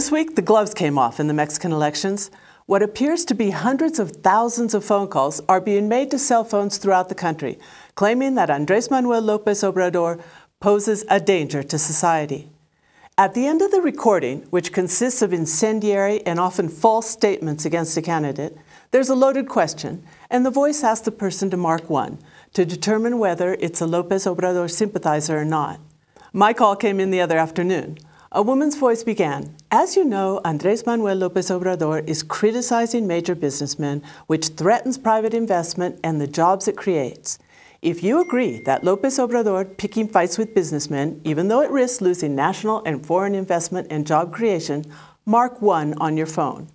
This week, the gloves came off in the Mexican elections. What appears to be hundreds of thousands of phone calls are being made to cell phones throughout the country, claiming that Andrés Manuel López Obrador poses a danger to society. At the end of the recording, which consists of incendiary and often false statements against a candidate, there's a loaded question, and the voice asks the person to mark 1 to determine whether it's a López Obrador sympathizer or not. My call came in the other afternoon. A woman's voice began, "As you know, Andrés Manuel López Obrador is criticizing major businessmen, which threatens private investment and the jobs it creates. If you agree that López Obrador picking fights with businessmen, even though it risks losing national and foreign investment and job creation, mark 1 on your phone."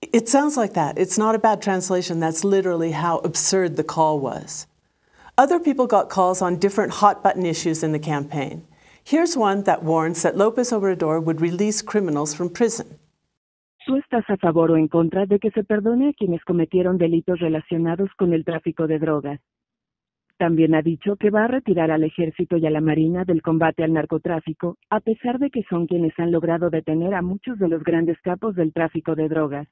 It sounds like that. It's not a bad translation. That's literally how absurd the call was. Other people got calls on different hot-button issues in the campaign. Here's one that warns that López Obrador would release criminals from prison. ¿Tú estás a favor o en contra de que se perdone a quienes cometieron delitos relacionados con el tráfico de drogas? También ha dicho que va a retirar al Ejército y a la Marina del combate al narcotráfico, a pesar de que son quienes han logrado detener a muchos de los grandes capos del tráfico de drogas.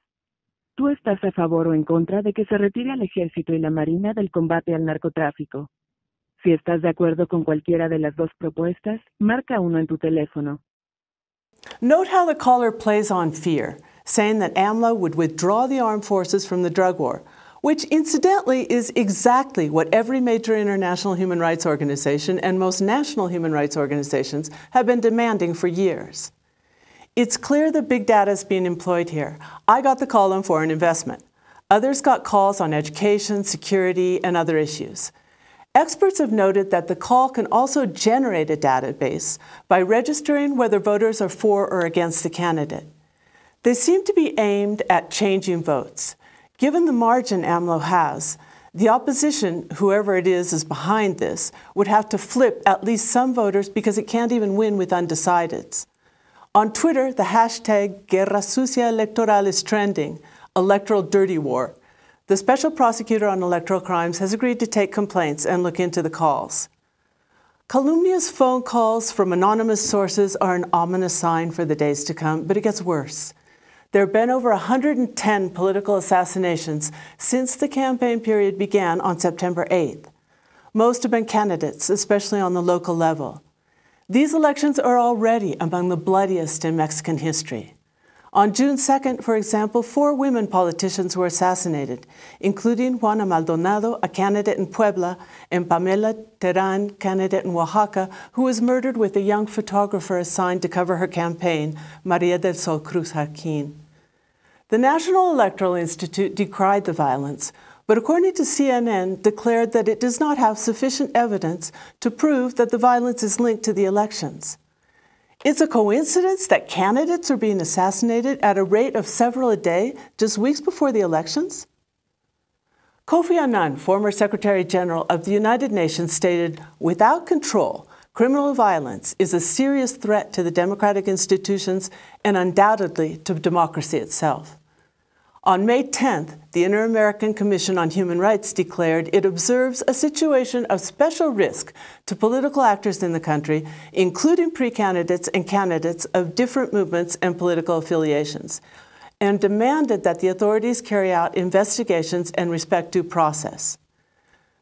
¿Tú estás a favor o en contra de que se retire al Ejército y la Marina del combate al narcotráfico? Si estás de acuerdo con cualquiera de las dos propuestas, marca 1 en tu teléfono. Note how the caller plays on fear, saying that AMLO would withdraw the armed forces from the drug war, which incidentally is exactly what every major international human rights organization and most national human rights organizations have been demanding for years. It's clear that big data is being employed here. I got the call on foreign investment. Others got calls on education, security, and other issues. Experts have noted that the call can also generate a database by registering whether voters are for or against the candidate. They seem to be aimed at changing votes. Given the margin AMLO has, the opposition, whoever it is behind this, would have to flip at least some voters because it can't even win with undecideds. On Twitter, the hashtag Guerra Sucia Electoral is trending, electoral dirty war. The special prosecutor on electoral crimes has agreed to take complaints and look into the calls. Calumnious phone calls from anonymous sources are an ominous sign for the days to come, but it gets worse. There have been over 110 political assassinations since the campaign period began on September 8th. Most have been candidates, especially on the local level. These elections are already among the bloodiest in Mexican history. On June 2nd, for example, 4 women politicians were assassinated, including Juana Maldonado, a candidate in Puebla, and Pamela Terán, candidate in Oaxaca, who was murdered with a young photographer assigned to cover her campaign, María del Sol Cruz Jarquín. The National Electoral Institute decried the violence, but according to CNN, declared that it does not have sufficient evidence to prove that the violence is linked to the elections. It's a coincidence that candidates are being assassinated at a rate of several a day just weeks before the elections? Kofi Annan, former Secretary General of the United Nations, stated, "Without control, criminal violence is a serious threat to the democratic institutions and undoubtedly to democracy itself." On May 10th, the Inter-American Commission on Human Rights declared it observes a situation of special risk to political actors in the country, including pre-candidates and candidates of different movements and political affiliations, and demanded that the authorities carry out investigations and respect due process.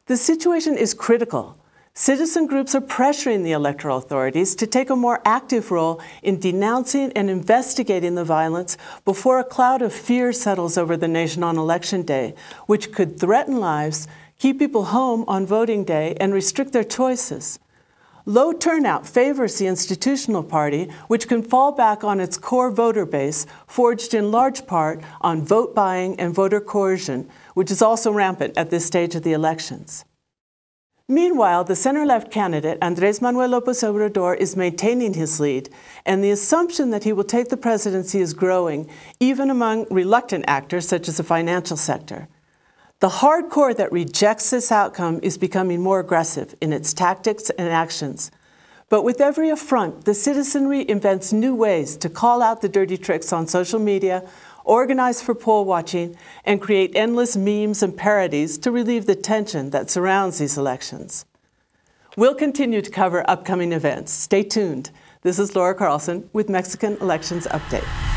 The situation is critical. Citizen groups are pressuring the electoral authorities to take a more active role in denouncing and investigating the violence before a cloud of fear settles over the nation on Election Day, which could threaten lives, keep people home on voting day, and restrict their choices. Low turnout favors the institutional party, which can fall back on its core voter base, forged in large part on vote buying and voter coercion, which is also rampant at this stage of the elections. Meanwhile, the center-left candidate, Andrés Manuel López Obrador, is maintaining his lead, and the assumption that he will take the presidency is growing, even among reluctant actors such as the financial sector. The hardcore that rejects this outcome is becoming more aggressive in its tactics and actions. But with every affront, the citizenry invents new ways to call out the dirty tricks on social media, organize for poll watching, and create endless memes and parodies to relieve the tension that surrounds these elections. We'll continue to cover upcoming events. Stay tuned. This is Laura Carlsen with Mexican Elections Update.